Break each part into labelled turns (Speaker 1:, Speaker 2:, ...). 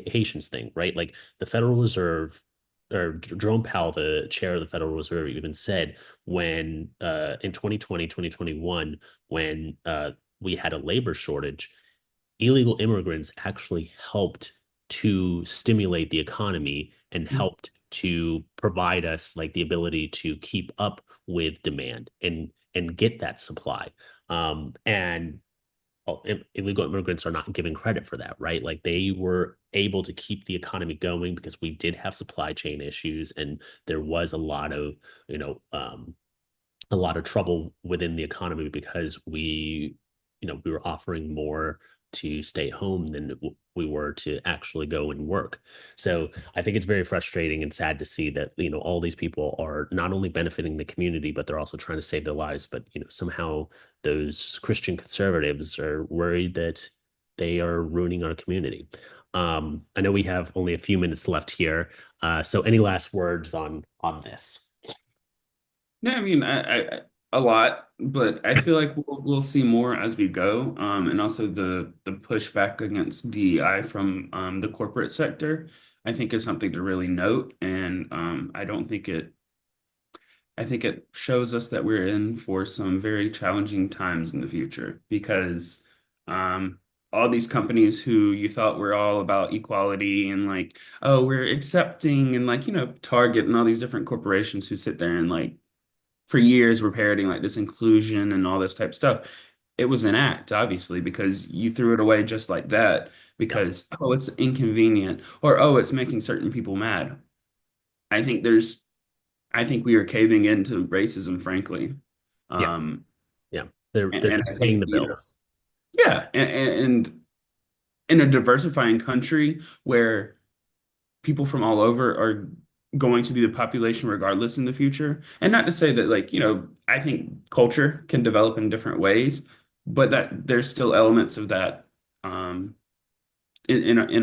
Speaker 1: Haitians thing, right? Like the Federal Reserve or Jerome Powell, the chair of the Federal Reserve, even said when in 2020, 2021, when we had a labor shortage, illegal immigrants actually helped to stimulate the economy and helped to provide us like the ability to keep up with demand and get that supply. And illegal immigrants are not given credit for that, right? Like they were able to keep the economy going because we did have supply chain issues and there was a lot of, you know, a lot of trouble within the economy because we were offering more to stay home than we were to actually go and work. So I think it's very frustrating and sad to see that, all these people are not only benefiting the community, but they're also trying to save their lives. But, somehow those Christian conservatives are worried that they are ruining our community. I know we have only a few minutes left here. So any last words on this?
Speaker 2: No, I mean, a lot, but I feel like we'll see more as we go. And also the pushback against DEI from the corporate sector, I think is something to really note. And I think it shows us that we're in for some very challenging times in the future because all these companies who you thought were all about equality and like, oh, we're accepting and like, Target and all these different corporations who sit there and like for years were parroting like this inclusion and all this type stuff. It was an act, obviously, because you threw it away just like that
Speaker 1: Yeah,
Speaker 2: because, oh, it's inconvenient or, oh, it's making certain people mad. I think there's, I think we are caving into racism, frankly.
Speaker 1: yeah,
Speaker 2: Um,
Speaker 1: yeah. They're
Speaker 2: and
Speaker 1: just
Speaker 2: I
Speaker 1: paying
Speaker 2: think,
Speaker 1: the bills.
Speaker 2: yeah, and in a diversifying country where people from all over are going to be the population regardless in the future. And not to say that like, I think culture can develop in different ways, but that there's still elements of that in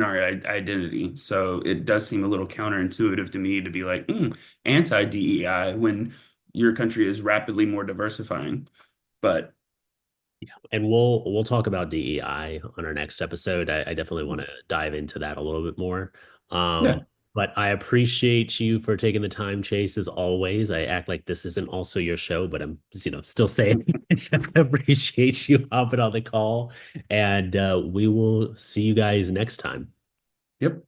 Speaker 2: our identity. So it does seem a little counterintuitive to me to be like anti-DEI when your country is rapidly more diversifying. But
Speaker 1: And we'll talk about DEI on our next episode. I definitely want to dive into that a little bit more.
Speaker 2: yeah,
Speaker 1: But I appreciate you for taking the time, Chase, as always. I act like this isn't also your show, but I'm still saying I appreciate you hopping on the call. And we will see you guys next time.
Speaker 2: yep.